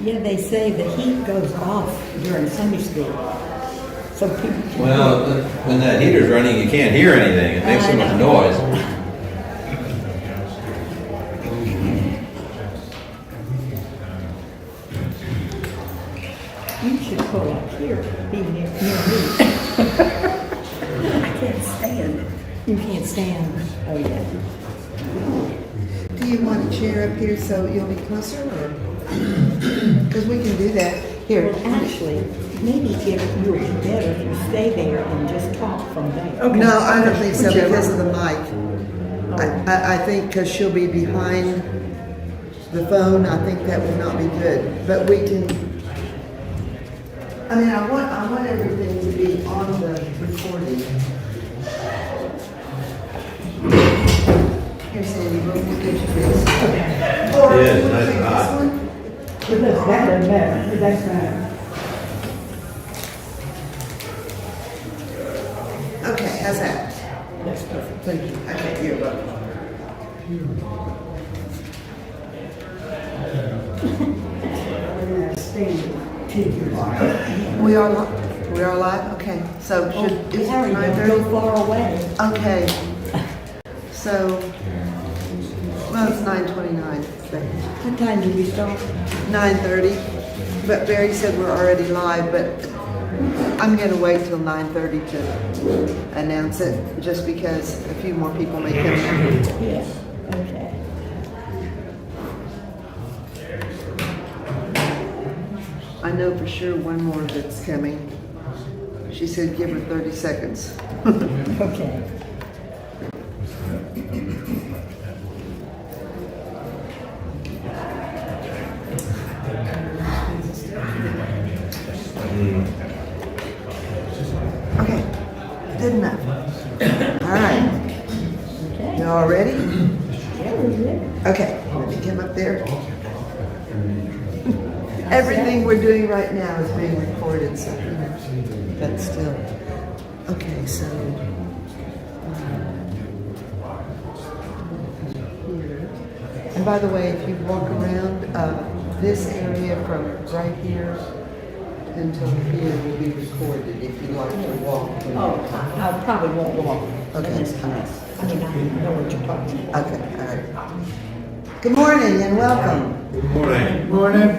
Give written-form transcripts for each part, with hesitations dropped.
Yeah, they say the heat goes off during Sunday school. So people can Well, when that heater's running, you can't hear anything. It makes so much noise. You should pull up here, be near me. I can't stand. You can't stand. Oh, yeah. Do you want a chair up here so you'll be closer, or? Because we can do that. Here. Well, actually, maybe it would be better if you stay there and just talk from there. Okay. No, I don't think so Whichever. because of the mic. I think because she'll be behind the phone, I think that would not be good. But we can. I mean, I want everything to be on the recording. Here, Sandy, we'll get you this. Or Yeah, you wanna nice take and hot. this one? That doesn't matter. That's better. Okay, how's that? That's perfect. Thank you. Okay, you're welcome. We are live. We are live. Okay. So should is it Harry, don't 9:30? go far away. Okay. So, well, it's 9:29. What time do we start? 9:30. But Barry said we're already live. But I'm going to wait till 9:30 to announce it, just because a few more people may come in. Yeah. Okay. I know for sure one more that's coming. She said give her 30 seconds. Okay. Okay, good enough. All right, Okay. you all ready? Yeah, we're good. Okay, let me come up there. Everything we're doing right now is being recorded, so, you know, but still. Okay, so. Here. And by the way, if you walk around, this area from right here until here will be recorded if you'd like to walk. Oh, I probably won't walk Okay. in this class. I mean, I know what you're talking about. Okay, all right. Good morning and welcome. Good morning.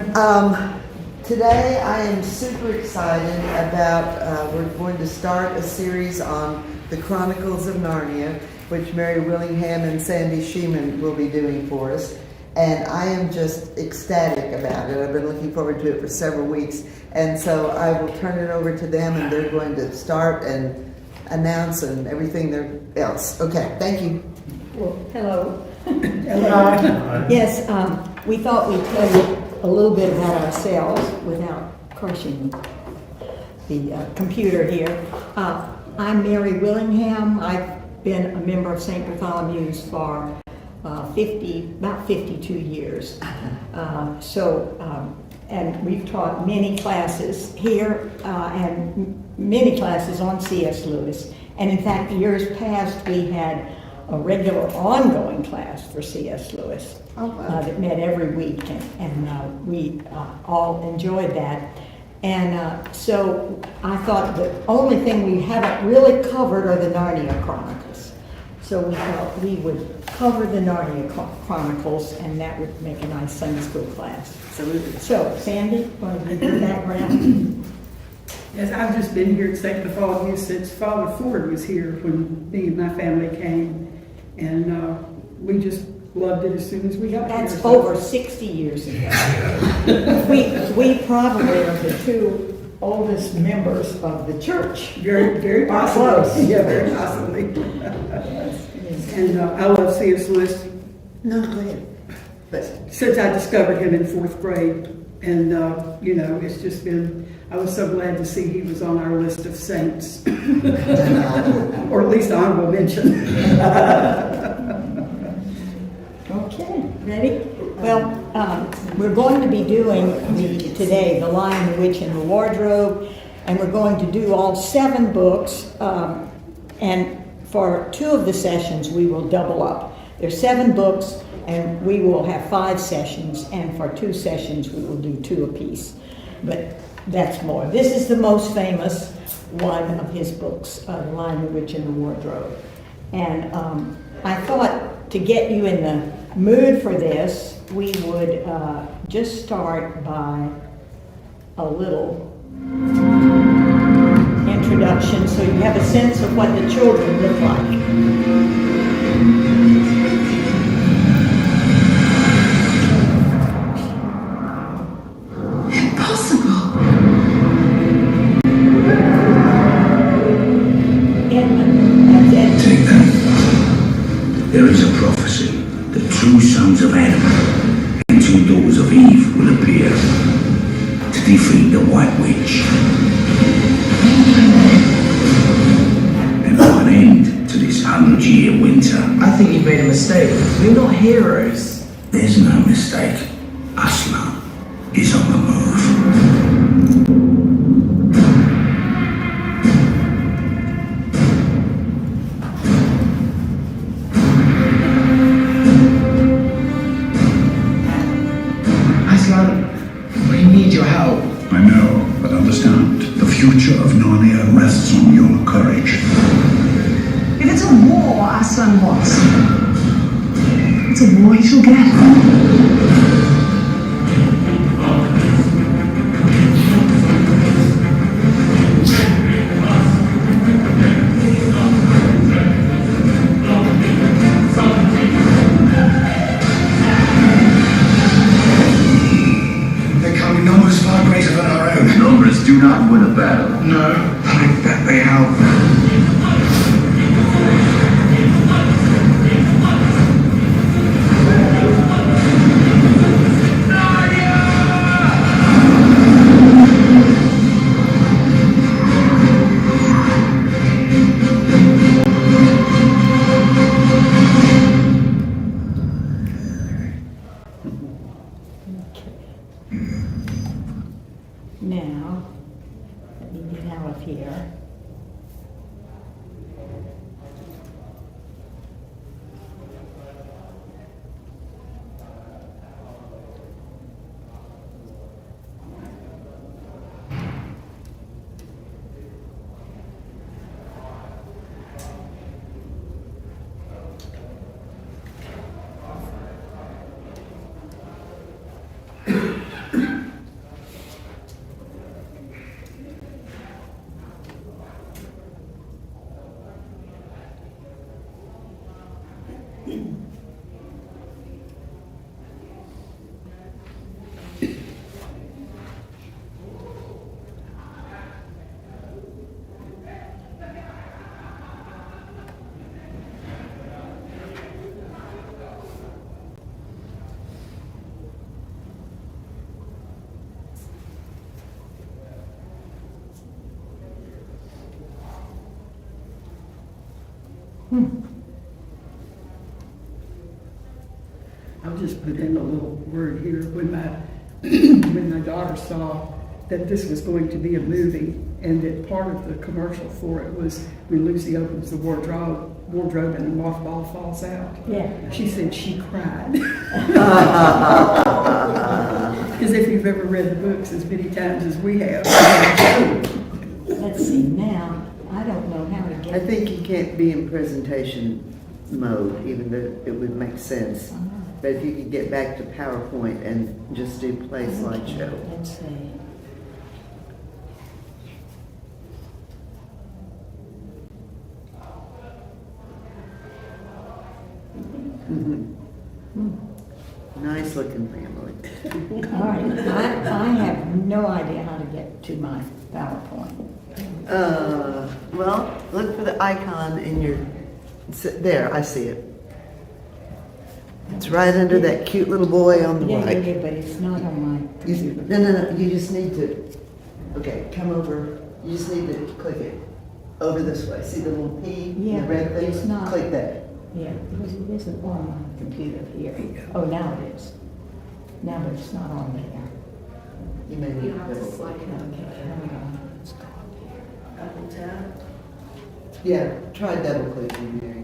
Today I am super excited about, we're going to start a series on the Chronicles of Narnia, which Mary Willingham and Sandy Sheeman will be doing for us. And I am just ecstatic about it. I've been looking forward to it for several weeks. And so I will turn it over to them and they're going to start and announce and everything else. Okay, thank you. Well, hello. Yes, we thought we'd tell you a little bit about ourselves without crushing the computer here. I'm Mary Willingham. I've been a member of St. Bartholomew's for about 52 years. And we've taught many classes here and many classes on C.S. Lewis. And in fact, years past, we had a regular ongoing class for C.S. Lewis that met every week, and we all enjoyed that. And so I thought the only thing we haven't really covered are the Narnia Chronicles. So we thought we would cover the Narnia Chronicles, and that would make a nice Sunday school class. Absolutely. So, Sandy, want to give your background? Yes, I've just been here at St. Bartholomew since Father Ford was here when me and my family came, and we just loved it as soon as we got here. That's over 60 years ago. we probably are the two oldest members of the church. Very, very possibly. Close. Yeah, very possibly. And I love C.S. Lewis No, go ahead. But since I discovered him in 4th grade, and you know, it's just been. I was so glad to see he was on our list of saints, or at least honorable mention. Okay, ready? Well, we're going to be doing today The Lion, the Witch, and the Wardrobe, and we're going to do all 7 books, and for 2 of the sessions we will double up. There's 7 books, and we will have 5 sessions, and for 2 sessions, we will do 2 apiece. But that's more. This is the most famous one of his books, The Lion, the Witch, and the Wardrobe. And I thought to get you in the mood for this, we would just start by a little introduction so you have a sense of what the children look like. Take that. There is a prophecy that 2 sons of Adam and 2 daughters of Eve will appear to defeat the White Witch and put an end to this 100-year winter. I think you've made a mistake. We're not heroes. There's no mistake. Aslan is on the move. We need your help. I know, but understand, the future of Narnia rests on your courage. If it's a war Aslan wants, it's a war he shall get. Numbers far greater than our own. Numbers do not win a battle. No, I bet they help. Now, let me get out of here. I'll just put in a little word here. When my daughter saw that this was going to be a movie and that part of the commercial for it was when Lucy opens the wardrobe and a mothball falls out. Yeah. She said she cried. Because if you've ever read the books as many times as we have. Let's see, now, I don't know how to I get. think you can't be in presentation mode, even though it would make sense. But if you could get back to PowerPoint and just do play slideshow. Let's see. Nice looking family. All right, I have no idea how to get to my PowerPoint. Well, look for the icon in your, there, I see it. It's right under that cute little boy on the Yeah, right. but it's not on my computer. No, you just need to, okay, come over, you just need to click it over this way. See the little P, Yeah, the red thing? it's not. Click that. Yeah, because it isn't on my computer here. Oh, now it is. Now, but it's not on there. You may need to double Okay, click. hold on. Let's go up here. Yeah, try double clicking, Mary.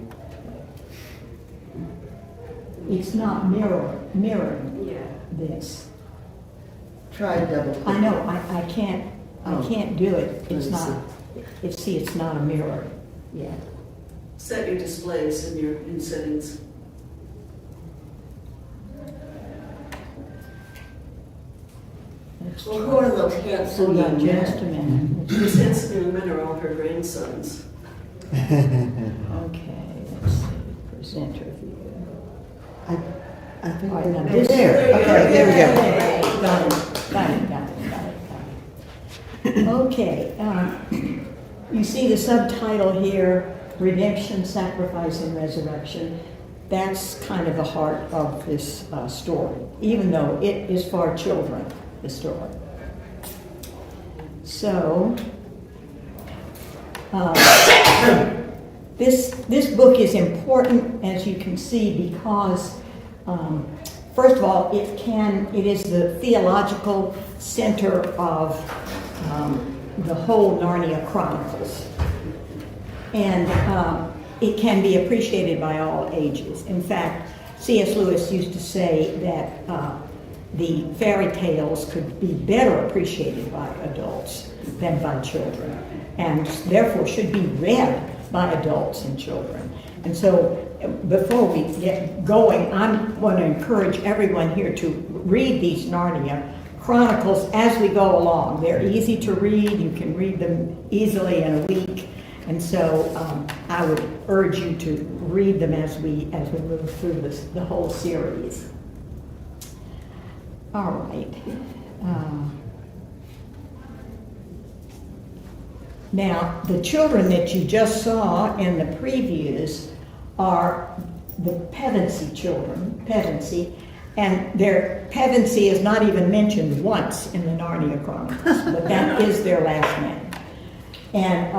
it's not mirroring this. Try double click. I know, I can't do it. It's Let me not, it's not a mirror yet. Set your displays in settings. Let's Well, try. who are those handsome Hold on young just a men? minute. These handsome young men are all her grandsons. Okay, let's see, presenter view. I think All right, now they're this- there. Okay, there we go. Got it. Okay, you see the subtitle here, Redemption, Sacrifice, and Resurrection. That's kind of the heart of this story, even though it is for children, the story. So, this book is important, as you can see, because first of all, it is the theological center of the whole Narnia Chronicles, and it can be appreciated by all ages. In fact, C.S. Lewis used to say that the fairy tales could be better appreciated by adults than by children, and therefore should be read by adults and children. And so before we get going, I'm going to encourage everyone here to read these Narnia Chronicles as we go along. They're easy to read. You can read them easily in a week. And so I would urge you to read them as we move through the whole series. All right. Now, the children that you just saw in the previews are the Pevensey children, and their Pevensey is not even mentioned once in the Narnia Chronicles, but that is their last name. And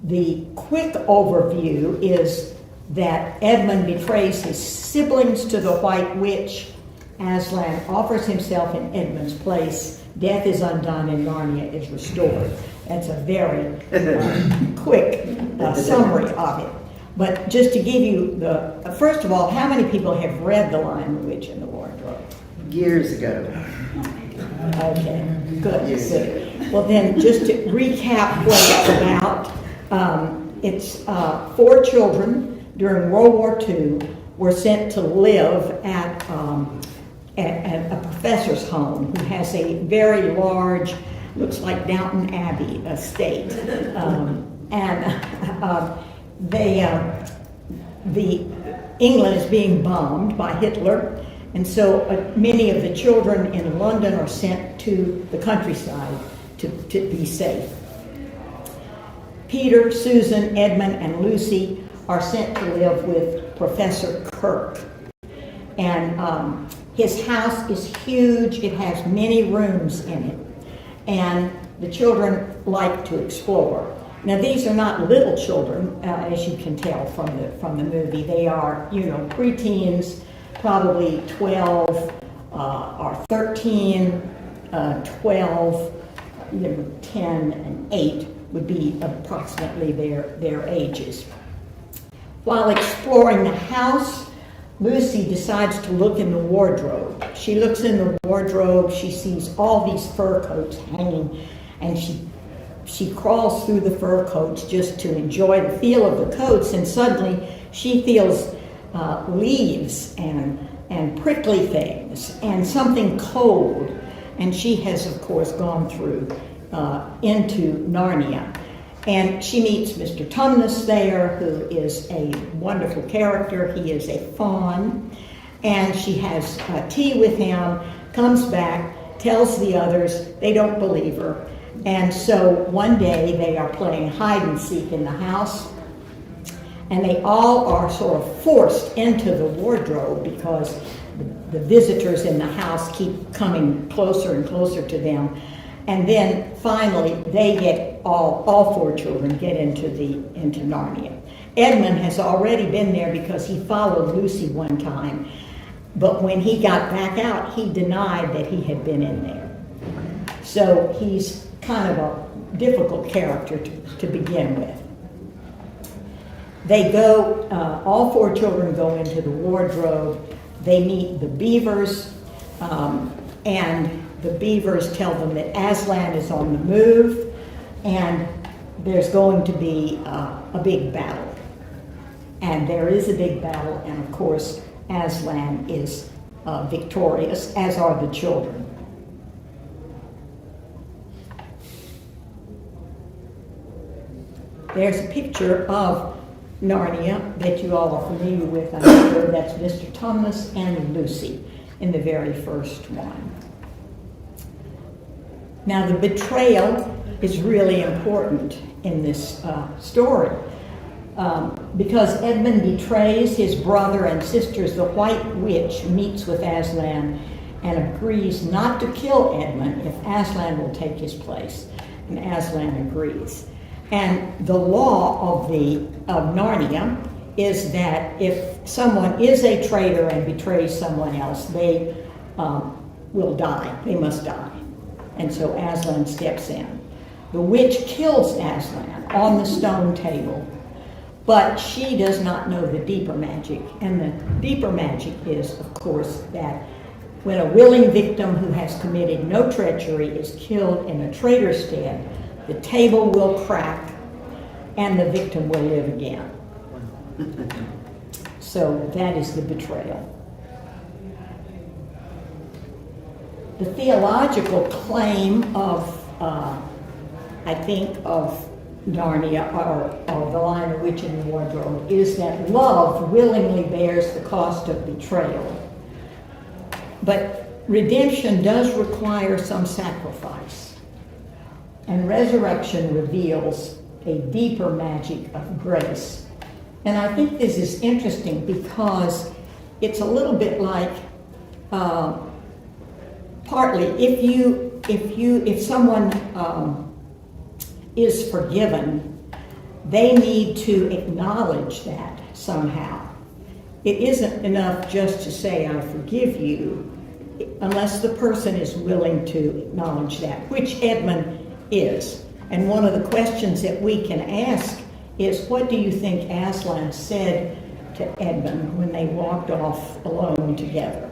the quick overview is that Edmund betrays his siblings to the White Witch. Aslan offers himself in Edmund's place. Death is undone and Narnia is restored. That's a very quick summary of it. But just to give you first of all, how many people have read The Lion, the Witch, and the Wardrobe? Years ago. Okay, good. Well then, just to recap what it's about, it's 4 children during World War II were sent to live at a professor's home who has a very large, looks like Downton Abbey estate. England is being bombed by Hitler, and so many of the children in London are sent to the countryside to be safe. Peter, Susan, Edmund, and Lucy are sent to live with Professor Kirk. And his house is huge. It has many rooms in it. And the children like to explore. Now, these are not little children, as you can tell from the movie. They are, preteens, probably 12 or 13, 12, 10, and 8 would be approximately their ages. While exploring the house, Lucy decides to look in the wardrobe. She looks in the wardrobe, she sees all these fur coats hanging, and she crawls through the fur coats just to enjoy the feel of the coats, and suddenly she feels leaves and prickly things and something cold, and she has, of course, gone through into Narnia. And she meets Mr. Tumnus there, who is a wonderful character. He is a faun. And she has tea with him, comes back, tells the others. They don't believe her. And so one day they are playing hide and seek in the house. And they all are sort of forced into the wardrobe because the visitors in the house keep coming closer and closer to them. And then finally, they get all 4 children get into Narnia. Edmund has already been there because he followed Lucy one time, but when he got back out, he denied that he had been in there. So he's kind of a difficult character to begin with. They go, all four children go into the wardrobe. They meet the beavers, and the beavers tell them that Aslan is on the move, and there's going to be a big battle. And there is a big battle, and of course, Aslan is victorious, as are the children. There's a picture of Narnia that you all are familiar with, I'm sure. That's Mr. Thomas and Lucy in the very first one. Now, the betrayal is really important in this story because Edmund betrays his brother and sisters. The White Witch meets with Aslan and agrees not to kill Edmund if Aslan will take his place, and Aslan agrees. And the law of Narnia is that if someone is a traitor and betrays someone else, they will die. They must die. And so Aslan steps in. The witch kills Aslan on the stone table, but she does not know the deeper magic. And the deeper magic is, of course, that when a willing victim who has committed no treachery is killed in a traitor's stead, the table will crack and the victim will live again. So that is the betrayal. The theological claim of, I think, of Narnia, or The Lion, the Witch, and the Wardrobe, is that love willingly bears the cost of betrayal. But redemption does require some sacrifice. And resurrection reveals a deeper magic of grace. And I think this is interesting because it's a little bit like, partly, if someone is forgiven, they need to acknowledge that somehow. It isn't enough just to say, I forgive you, unless the person is willing to acknowledge that, which Edmund is. And one of the questions that we can ask is, what do you think Aslan said to Edmund when they walked off alone together?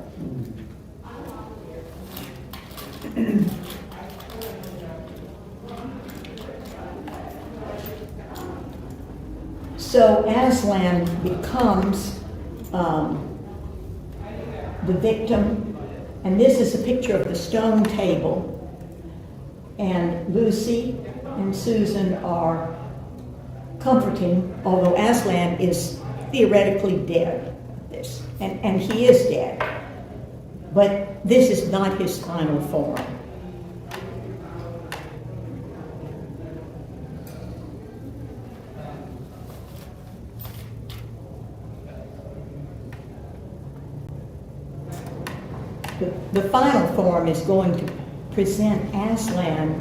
So Aslan becomes the victim, and this is a picture of the stone table, and Lucy and Susan are comforting, although Aslan is theoretically dead, and he is dead, but this is not his final form. The final form is going to present Aslan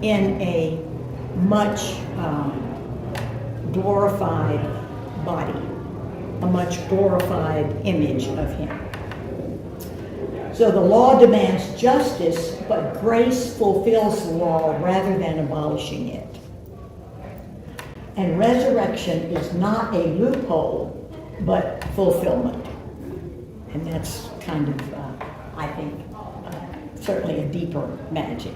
in a much glorified body, a much glorified image of him. So the law demands justice, but grace fulfills the law rather than abolishing it. And resurrection is not a loophole, but fulfillment. And that's kind of, I think, certainly a deeper magic.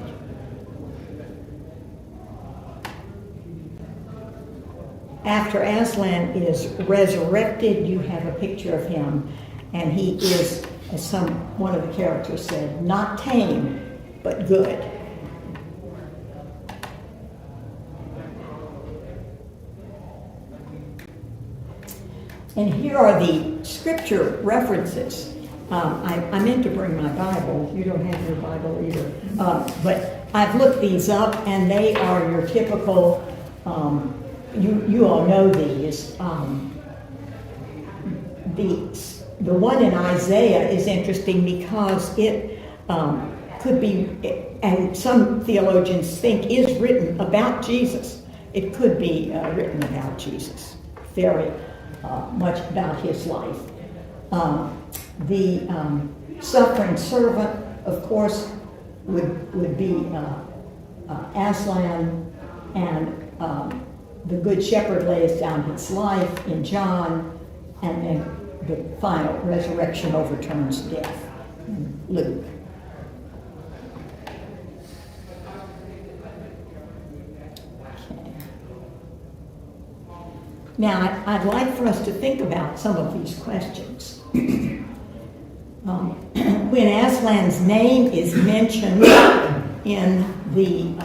After Aslan is resurrected, you have a picture of him, and he is, as one of the characters said, not tame, but good. And here are the scripture references. I meant to bring my Bible. You don't have your Bible either. But I've looked these up, and they are your typical, you all know these. The one in Isaiah is interesting because it could be, and some theologians think is written about Jesus. It could be written about Jesus, very much about his life. The suffering servant, of course, would be Aslan, and the Good Shepherd lays down his life in John, and then the final resurrection overturns death in Luke. Okay. Now, I'd like for us to think about some of these questions. When Aslan's name is mentioned in the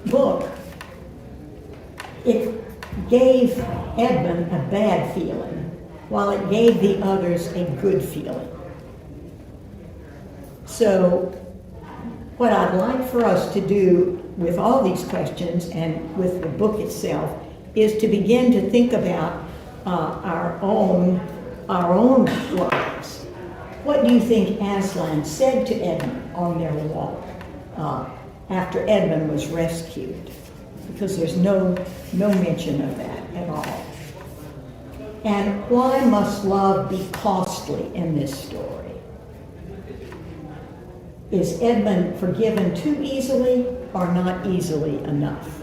book, it gave Edmund a bad feeling, while it gave the others a good feeling. So, what I'd like for us to do with all these questions and with the book itself is to begin to think about our own lives. What do you think Aslan said to Edmund on their walk after Edmund was rescued? Because there's no mention of that at all. And why must love be costly in this story? Is Edmund forgiven too easily or not easily enough?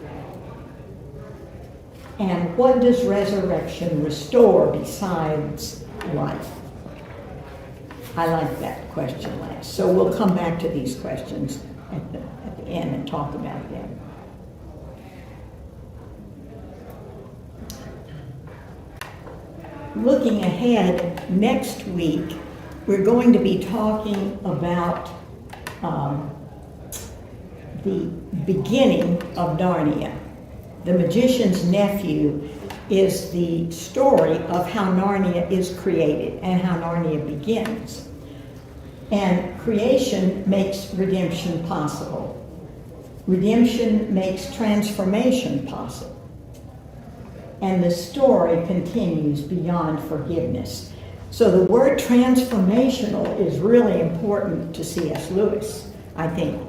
And what does resurrection restore besides life? I like that question last. So we'll come back to these questions at the end and talk about them. Looking ahead, next week, we're going to be talking about the beginning of Narnia. The Magician's Nephew is the story of how Narnia is created and how Narnia begins. And creation makes redemption possible. Redemption makes transformation possible. And the story continues beyond forgiveness. So the word transformational is really important to C.S. Lewis, I think.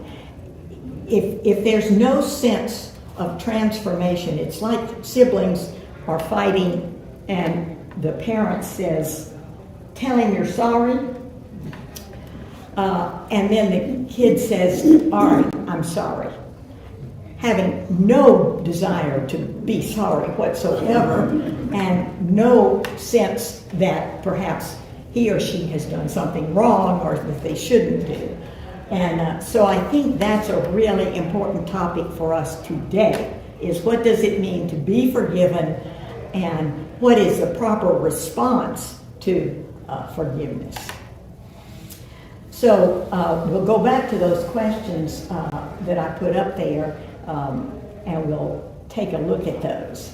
If there's no sense of transformation, it's like siblings are fighting and the parent says, "Tell him you're sorry." And then the kid says, "All right, I'm sorry." Having no desire to be sorry whatsoever, and no sense that perhaps he or she has done something wrong or that they shouldn't do. And so I think that's a really important topic for us today, is what does it mean to be forgiven, and what is the proper response to forgiveness. So we'll go back to those questions that I put up there, and we'll take a look at those.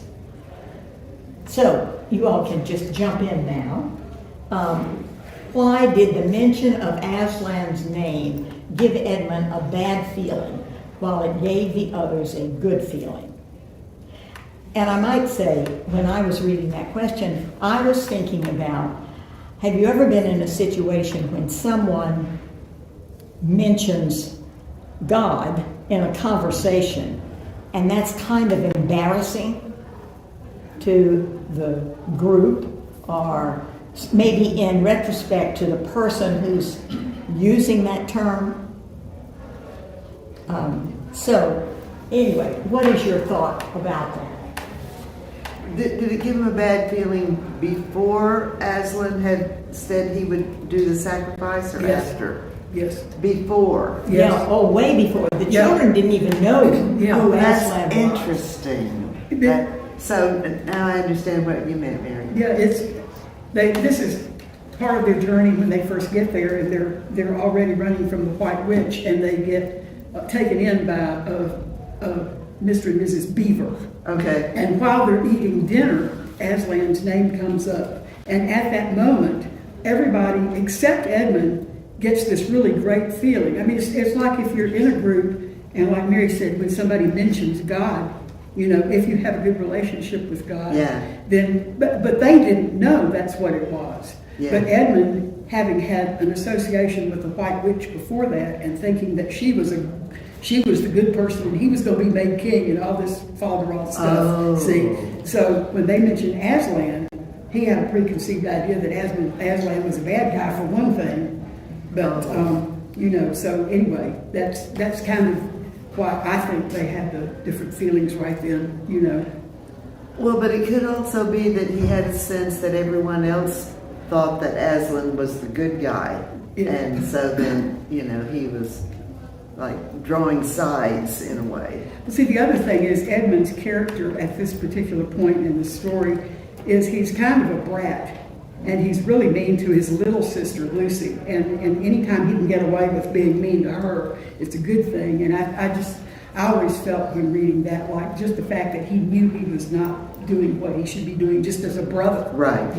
So you all can just jump in now. Why did the mention of Aslan's name give Edmund a bad feeling while it gave the others a good feeling? And I might say, when I was reading that question, I was thinking about, have you ever been in a situation when someone mentions God in a conversation, and that's kind of embarrassing to the group, or maybe in retrospect to the person who's using that term? So anyway, what is your thought about that? Did it give him a bad feeling before Aslan had said he would do the sacrifice, or Yes. after? Yes. Before. Yes. Yeah, oh, way before. The Yeah. children didn't even know Yeah. who That's Aslan was. interesting. So now I understand what you meant, Mary. Yeah, this is part of their journey when they first get there, and they're already running from the White Witch, and they get taken in by Mr. and Mrs. Beaver. Okay. And while they're eating dinner, Aslan's name comes up, and at that moment, everybody except Edmund gets this really great feeling. I mean, it's like if you're in a group, and like Mary said, when somebody mentions God, you know, if you have a good relationship with God, Yeah. then, but they didn't know that's what it was. Yeah. But Edmund, having had an association with the White Witch before that, and thinking that she was the good person and he was going to be made king and all this Falderal stuff. Oh. See, so when they mentioned Aslan, he had a preconceived idea that Aslan was a bad guy for one thing. But you know, so anyway, that's kind of why I think they had the different feelings right then. You know. Well, but it could also be that he had a sense that everyone else thought that Aslan was the good guy. Yeah. And so then, he was like drawing sides in a way. Well, see, the other thing is Edmund's character at this particular point in the story is he's kind of a brat. And he's really mean to his little sister, Lucy. And anytime he can get away with being mean to her, it's a good thing. And I always felt when reading that, like just the fact that he knew he was not doing what he should be doing just as a brother. Right.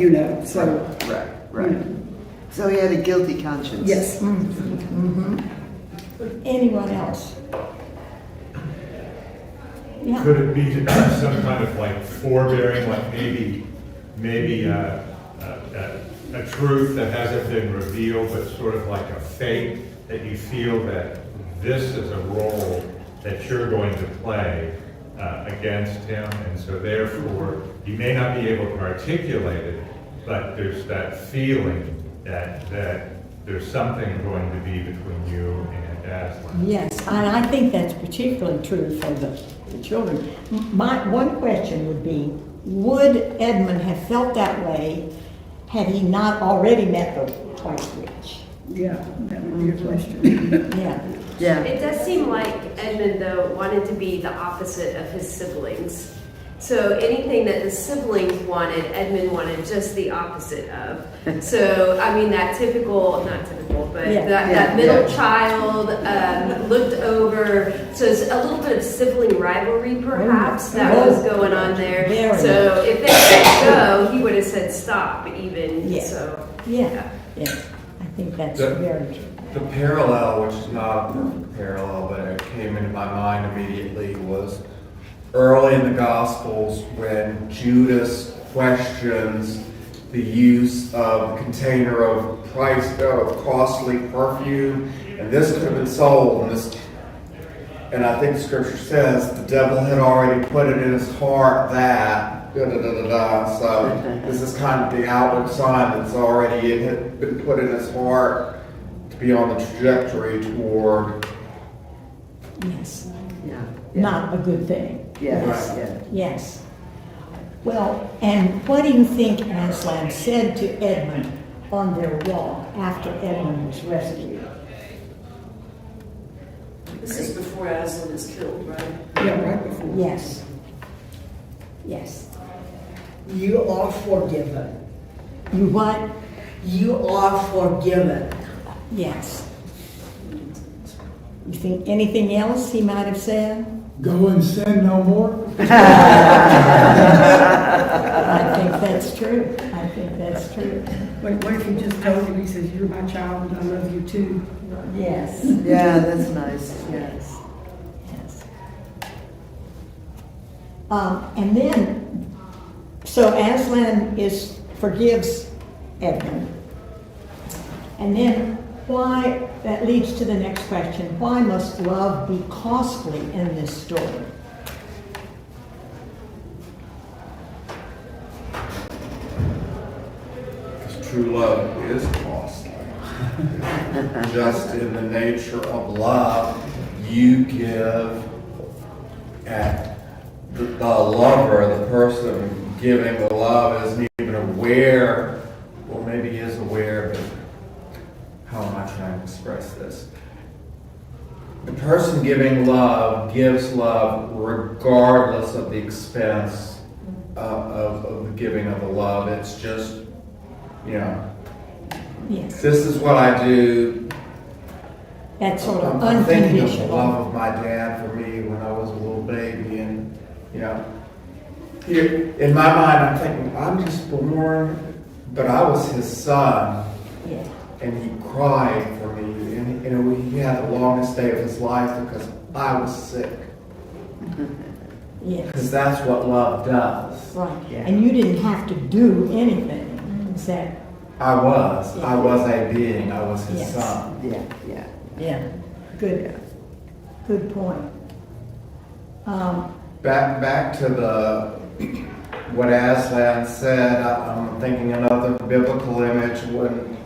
So. Right. So he had a guilty conscience. Yes. Anyone else? Yeah. Could it be some kind of like forbearing, like maybe a truth that hasn't been revealed, but sort of like a fate that you feel that this is a role that you're going to play against him, and so therefore you may not be able to articulate it, but there's that feeling that there's something going to be between you and Aslan. Yes, and I think that's particularly true for the children. My one question would be, would Edmund have felt that way had he not already met the White Witch? Yeah, that would be a question. Yeah. It does seem like Edmund, though, wanted to be the opposite of his siblings. So anything that the siblings wanted, Edmund wanted just the opposite of. So, I mean, that typical, not typical, but that middle child looked over. So it's a little bit of sibling rivalry, perhaps, that was going on there. So if they said go, he would have said stop, even. Yeah. So, Yeah. I think that's very true. The parallel, which is not a perfect parallel, but it came into my mind immediately, was early in the Gospels when Judas questions the use of a container of costly perfume, and this could have been sold, and I think the scripture says the devil had already put it in his heart that so this is kind of the outward sign that's already it had been put in his heart to be on the trajectory toward Not a good thing. Yes. Well, and what do you think Aslan said to Edmund on their walk after Edmund was rescued? This is before Aslan is killed, right? Yeah, right before. Yes. You are forgiven. You what? You are forgiven. Yes. You think anything else he might have said? Go and sin no more? I think that's true. What if he just told him, he says, you're my child and I love you too? Yes. Yeah, that's nice. Yes. And then, so Aslan forgives Edmund. And then that leads to the next question. Why must love be costly in this story? because true love is costly. Just in the nature of love, you give at the lover, the person giving the love isn't even aware, or maybe is aware, but how am I trying to express this? The person giving love gives love regardless of the expense of the giving of the love. It's just, Yes. this is what I do. That's sort of I'm thinking of the unconditional. love of my dad for me when I was a little baby, and here in my mind I'm thinking I'm just born, but I was his son, Yeah. and he cried for me, and he had the longest day of his life because I was sick. Yes. Because that's what love does. Right. And you didn't have to do anything. Is that? I was a being. I was his Yes. son. Yeah. Good point. Back to what Aslan said. I'm thinking another biblical image when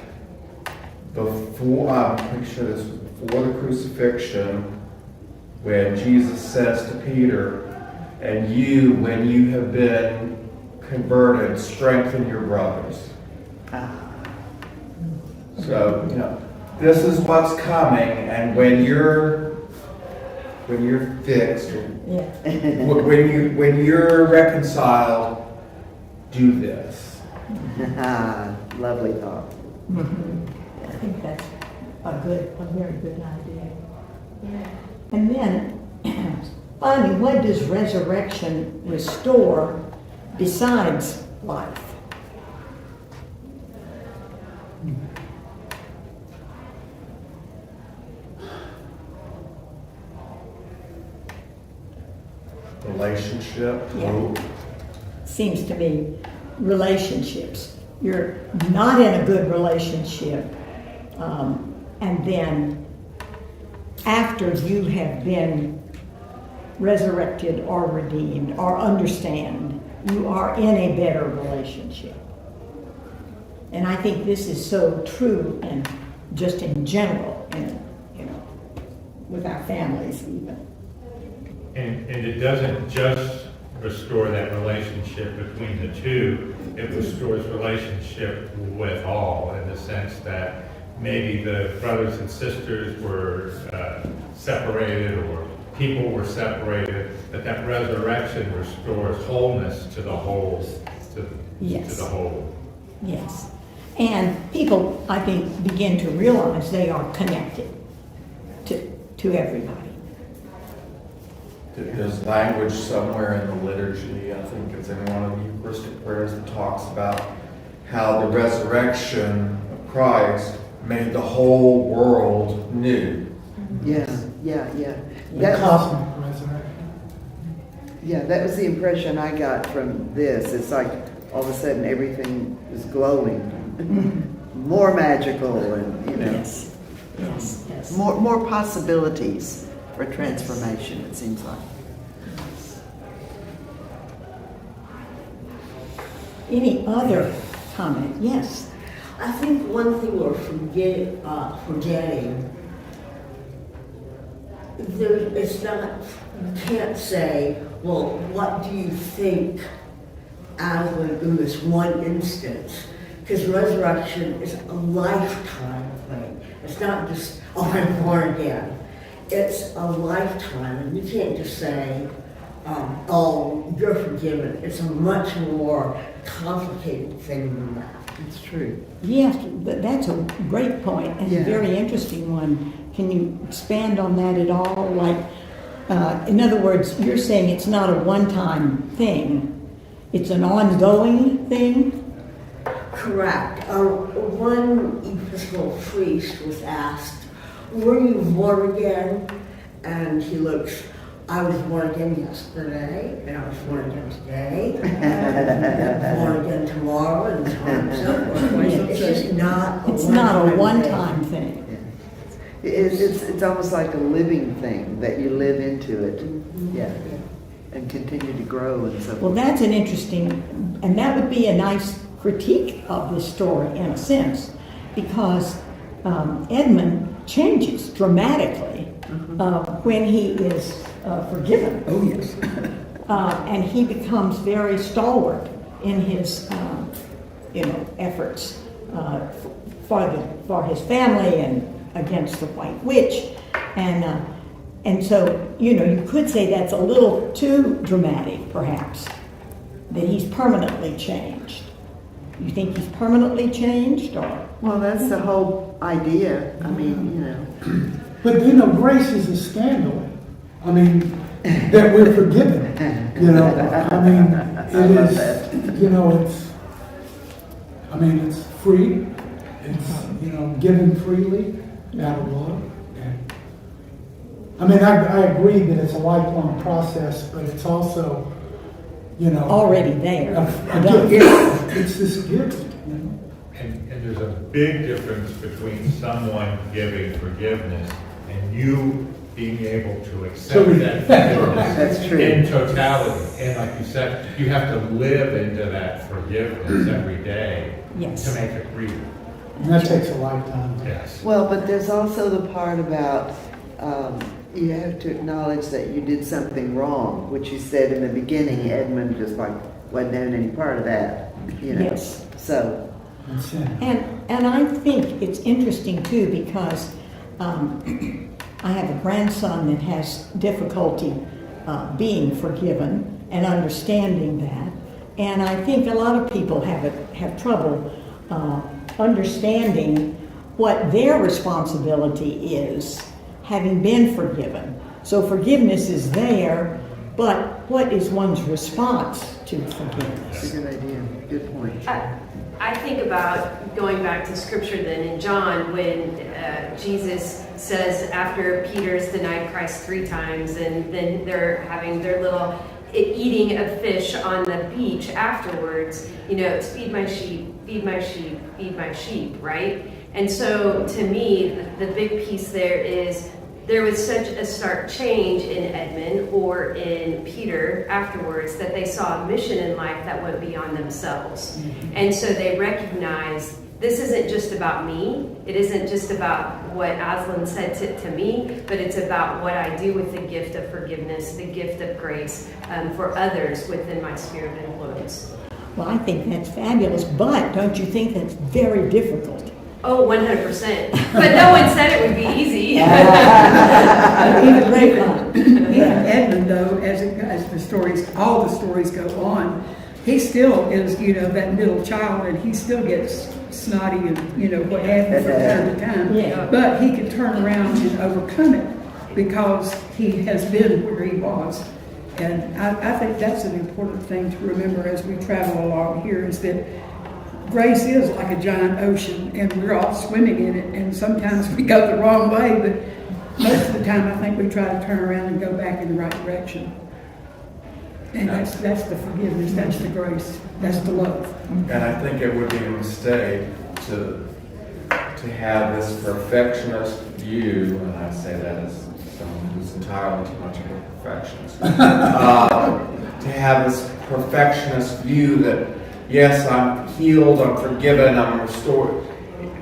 I'm pretty sure this was before the crucifixion, when Jesus says to Peter, And you, when you have been converted, strengthen your brothers. So, this is what's coming, and when you're fixed, Yeah. when you're reconciled, do this. Lovely thought. I think that's a very good idea. And then, finally, what does resurrection restore besides life? Relationship, Yeah. hope. Seems to me, relationships. You're not in a good relationship, and then after you have been resurrected or redeemed or understand, you are in a better relationship. And I think this is so true, and just in general, and with our families even. And it doesn't just restore that relationship between the two, it restores relationship with all, in the sense that maybe the brothers and sisters were separated, or people were separated, but that resurrection restores wholeness to the whole, to the whole. Yes. And people, I think, begin to realize they are connected to everybody. There's language somewhere in the liturgy, I think it's in one of the Eucharistic prayers, that talks about how the resurrection of Christ made the whole world new. Yeah. The cosmic resurrection. Yeah, that was the impression I got from this. It's like all of a sudden everything is glowing, more magical, and Yes. more possibilities for transformation. It seems like. Any other comment? Yes. I think one thing we're forgetting, it's not, you can't say, well, what do you think Aslan in this one instance? Because resurrection is a lifetime thing. It's not just, oh, I'm born again. It's a lifetime, and you can't just say, oh, you're forgiven. It's a much more complicated thing than that. It's true. Yes, but that's a great point and a very interesting one. Can you expand on that at all? Like, in other words, you're saying it's not a one-time thing. It's an ongoing thing? Correct. One Episcopal priest was asked, were you born again? And he looks, I was born again yesterday, and I was born again today, and I was born again tomorrow, and so on and so forth. It's just not a one-time thing. It's almost like a living thing that you live into it, and continue to grow and so forth. Well, that's an interesting, and that would be a nice critique of this story in a sense, because Edmund changes dramatically when he is forgiven. Oh, yes. And he becomes very stalwart in his, efforts for his family and against the White Witch, and so you could say that's a little too dramatic, perhaps, that he's permanently changed. You think he's permanently changed, or? Well, that's the whole idea. I mean, But grace is a scandal. I mean, that we're forgiven. I mean, it is, it's free. It's, given freely out of love. And, I agree that it's a lifelong process, but it's also, already there. It's this gift. And there's a big difference between someone giving forgiveness and you being able to accept that forgiveness That's true. in totality. And like you said, you have to live into that forgiveness every day to make it real. And that takes a lifetime. Yes. well, but there's also the part about You have to acknowledge that you did something wrong, which you said in the beginning. Edmund just like wasn't having any part of that, you know. Yes. So, And I think it's interesting too, because I have a grandson that has difficulty being forgiven and understanding that. And I think a lot of people have trouble understanding what their responsibility is, having been forgiven. So forgiveness is there, but what is one's response to forgiveness? that's a good idea. Good point. I think about going back to scripture then in John when Jesus says after Peter's denied Christ 3 times and then they're having their little eating of fish on the beach afterwards, you know, it's feed my sheep, feed my sheep, feed my sheep, right? And so to me, the big piece there is there was such a stark change in Edmund or in Peter afterwards that they saw a mission in life that went beyond themselves. And so they recognized this isn't just about me. It isn't just about what Aslan said to me, but it's about what I do with the gift of forgiveness, the gift of grace for others within my sphere of influence. Well, I think that's fabulous, but don't you think that's very difficult? Oh, 100%. But no one said it would be easy. Even great fun. Even Edmund, though, as the stories, all the stories go on, he still is, you know, that middle child, and he still gets snotty and, you know, what have you from time to time. Yeah. But he can turn around and overcome it because he has been where he was. And I think that's an important thing to remember as we travel along here, is that grace is like a giant ocean, and we're all swimming in it, and sometimes we go the wrong way, but most of the time I think we try to turn around and go back in the right direction. And that's the forgiveness, that's the grace, that's the love. And I think it would be a mistake to have this perfectionist view, and I say that as someone who's entirely too much of a perfectionist, to have this perfectionist view that, yes, I'm healed, I'm forgiven, I'm restored,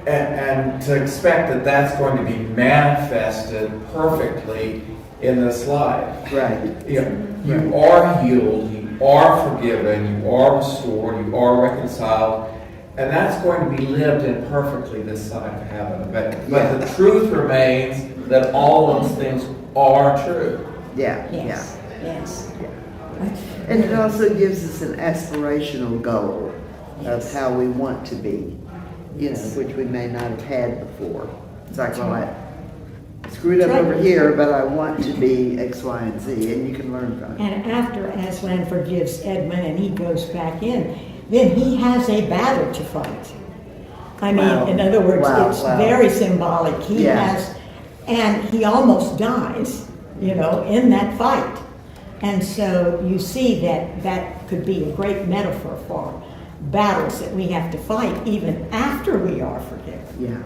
and to expect that that's going to be manifested perfectly in this life. Right. You are healed, you are forgiven, you are restored, you are reconciled, and that's going to be lived in perfectly this side of heaven. But the truth remains that all those things are true. Yeah. Yes. Yes. And it also gives us an aspirational goal of how we want to be, you know, which we may not have had before. It's like, well, I screwed up over here, but I want to be X, Y, and Z, and you can learn from it. And after Aslan forgives Edmund and he goes back in, then he has a battle to fight. I mean, Wow. in other words, Wow, it's wow. very symbolic. He Yeah. has, and he almost dies, you know, in that fight. And so you see that that could be a great metaphor for battles that we have to fight even after we are forgiven. Yeah.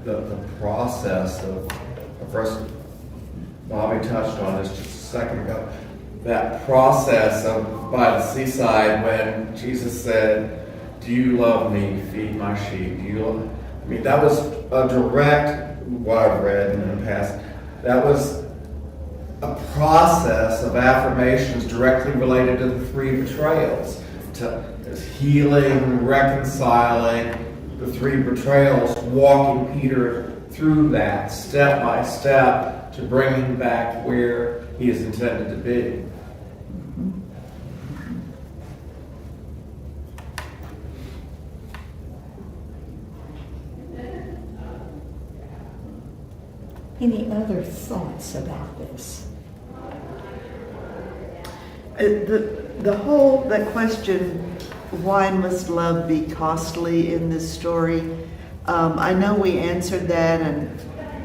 The process of first, Bobby touched on this just a second ago, that process of by the seaside when Jesus said, "Do you love me? Feed my sheep." Do you love me? I mean, that was a direct, what I've read in the past, that was a process of affirmations directly related to the 3 betrayals. To healing, reconciling the 3 betrayals, walking Peter through that step by step to bring him back where he is intended to be. Any other thoughts about this? That question, why must love be costly in this story? I know we answered that and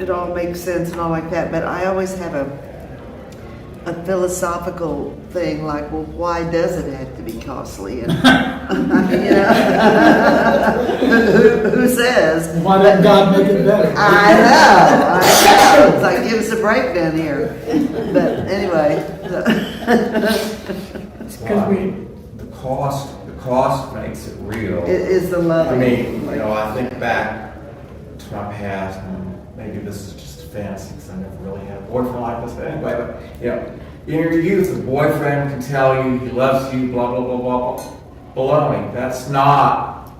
it all makes sense and all like that, but I always have a philosophical thing like, well, why does it have to be costly? And who says? Why didn't God make it better? I know. It's like, give us a break down here. But anyway. The cost makes it real. It is the love. I mean, I think back to my past, and maybe this is just a fancy because I never really had a boyfriend like this anyway. But you know, in your youth, a boyfriend can tell you he loves you, blah blah blah blah blah. Baloney. That's not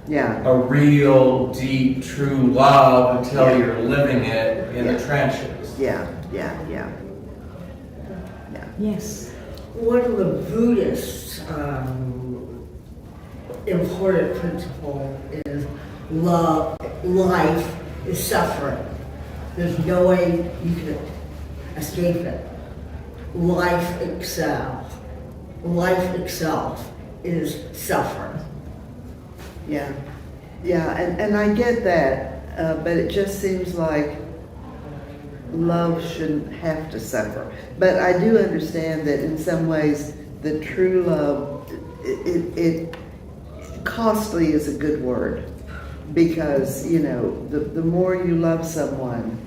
a real, deep, true love until you're living it in the trenches. Yeah. Yes. One of the Buddhists' important principle is life is suffering. There's no way you can escape it. Life itself is suffering. Yeah, and I get that, but it just seems like love shouldn't have to suffer. But I do understand that in some ways, the true love, it costly is a good word, because you know the more you love someone,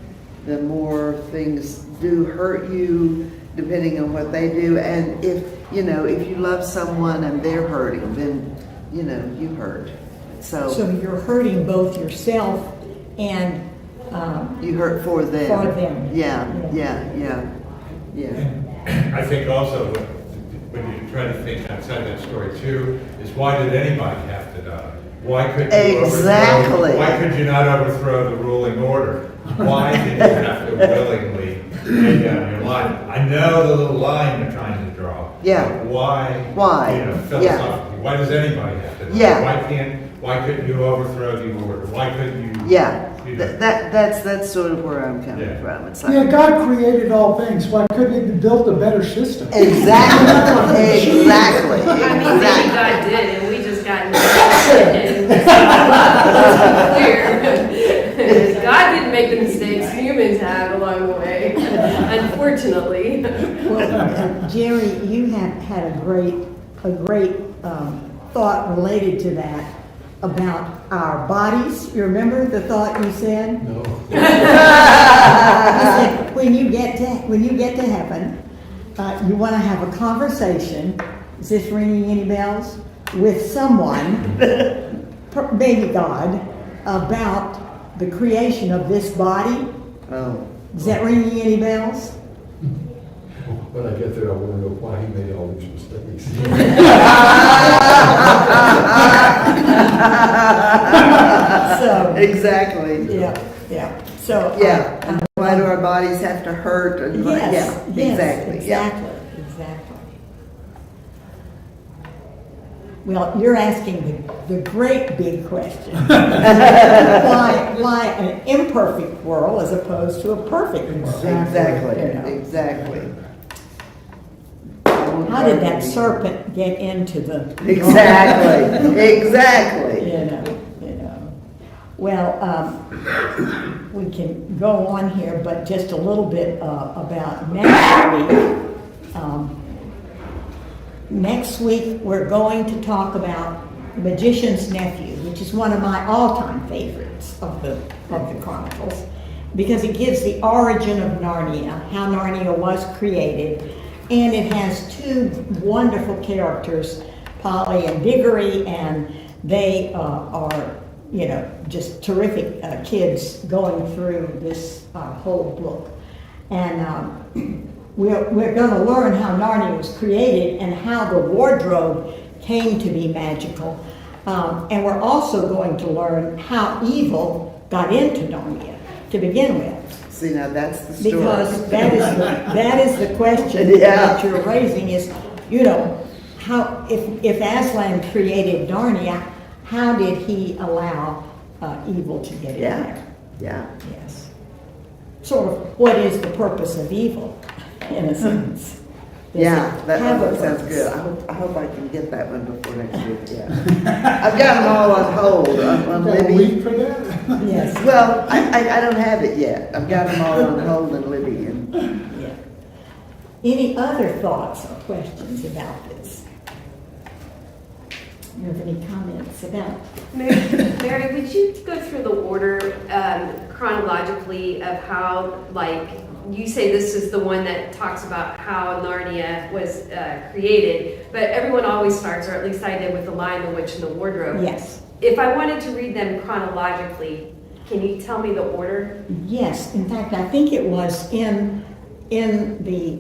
the more things do hurt you, depending on what they do. And if you love someone and they're hurting, then you hurt. So you're hurting both yourself and you hurt for them. For them. Yeah. I think also when you try to think outside that story too, is why did anybody have to die? Why could you why could you not overthrow the ruling order? Why did you have to willingly lay down your life? I know the little line you're trying to draw. Yeah. But why? Philosophically, why does anybody have to die? Yeah. Why couldn't you overthrow the order? Why couldn't you? Yeah. That's sort of where I'm coming from. It's like, God created all things. Why couldn't he have built a better system? Exactly. I mean, maybe God did, and we just got clear. God didn't make the mistakes humans have along the way, unfortunately. Well, Jerry, you have had a great thought related to that about our bodies. You remember the thought you said? No. You said when you get to heaven, you want to have a conversation. Is this ringing any bells? With someone, maybe God, about the creation of this body. Oh. Is that ringing any bells? When I get there, I want to know why he made all these mistakes. So exactly. Yeah. So and why do our bodies have to hurt? And exactly. Well, you're asking the great big question. why an imperfect world as opposed to a perfect world? Exactly. How did that serpent get into the... Exactly. Well, we can go on here, but just a little bit about next week. Next week, we're going to talk about The Magician's Nephew, which is one of my all-time favorites of the Chronicles, because it gives the origin of Narnia, how Narnia was created, and it has two wonderful characters, Polly and Diggory, and they are, just terrific kids going through this whole book. And we're going to learn how Narnia was created and how the wardrobe came to be magical. And we're also going to learn how evil got into Narnia to begin with. See, now that's the story. Because that is the question that you're raising is, how if Aslan created Narnia, how did he allow evil to get in there? Yes. Sort of, what is the purpose of evil, in a sense? That sounds good. I hope I can get that one before next week. Yeah, I've got them all on hold. On Libby. A week for that? Yes. Well, I don't have it yet. I've got them all on hold in Libby. Any other thoughts or questions about this? Do you have any comments about? Mary, would you go through the order chronologically of how, you say this is the one that talks about how Narnia was created, but everyone always starts, or at least I did, with The Lion, the Witch, and the Wardrobe. Yes. If I wanted to read them chronologically, Can you tell me the order? Yes, in fact, I think it was in the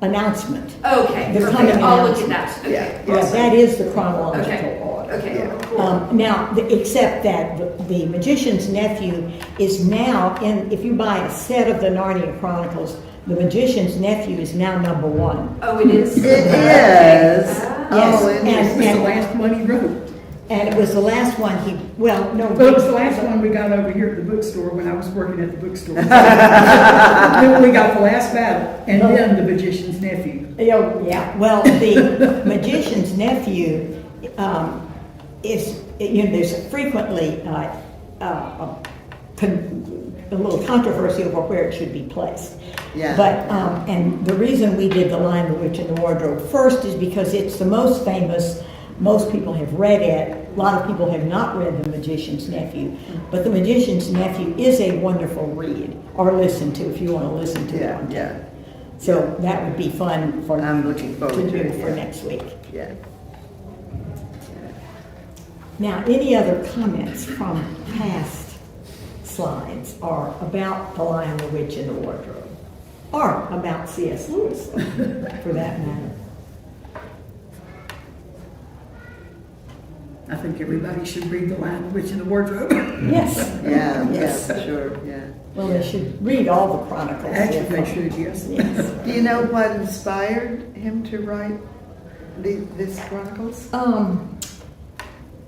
announcement. Okay, The perfect. coming I'll look at announcement. that. Okay. Yeah. Yeah, that is the chronological Okay. order. Okay, cool. Now, except that the Magician's Nephew is now in, if you buy a set of the Narnia Chronicles, the Magician's Nephew is now number 1. Oh, it is? It is. Yes, Oh, it This was the and last one he wrote. it was the last one he, well, no. Well, it was the last one we got over here at the bookstore when I was working at the bookstore. Then we got The Last Battle, and then The Magician's Nephew. Oh, yeah, well, the Magician's Nephew is, there's frequently a little controversy over where it should be placed. Yeah. But, and the reason we did The Lion, the Witch, and the Wardrobe first is because it's the most famous. Most people have read it. A lot of people have not read The Magician's Nephew. But The Magician's Nephew is a wonderful read, or listen to if you want to listen to it on tape. Yeah. So that would be fun for I'm looking forward to do it, for yeah. next week. Yeah. Now, any other comments from past slides or about The Lion, the Witch, and the Wardrobe? Or about C.S. Lewis, for that matter? I think everybody should read The Lion, the Witch, and the Wardrobe. Yes. Yeah, Yes. yeah, sure, yeah. Well, they should read all the Chronicles. Actually, they should, yes. Yes. Do you know what inspired him to write this Chronicles?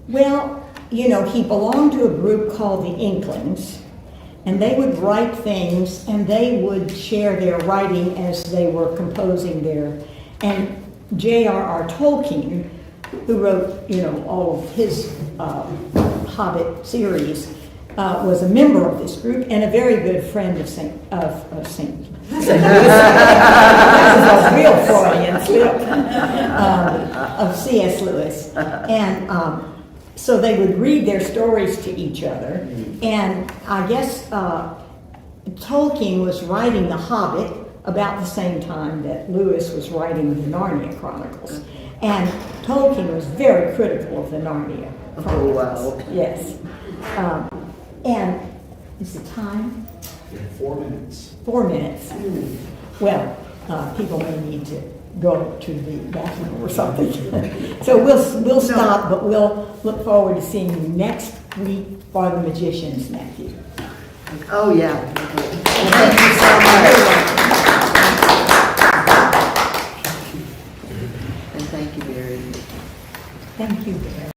Well, he belonged to a group called the Inklings, and they would write things, and they would share their writing as they were composing their. And J.R.R. Tolkien, who wrote, all of his Hobbit series, was a member of this group and a very good friend of Saint. That was a real Freudian slip of C.S. Lewis, and so they would read their stories to each other. And I guess Tolkien was writing The Hobbit about the same time that Lewis was writing the Narnia Chronicles. And Tolkien was very critical of the Narnia Chronicles. Oh, wow. Yes. And is the time? 4 minutes. 4 minutes. Well, people may need to go to the bathroom or something. So we'll stop, but we'll look forward to seeing you next week for The Magician's Nephew. Oh, yeah. Thank you so much. And thank you, Barry. Thank you, Barry.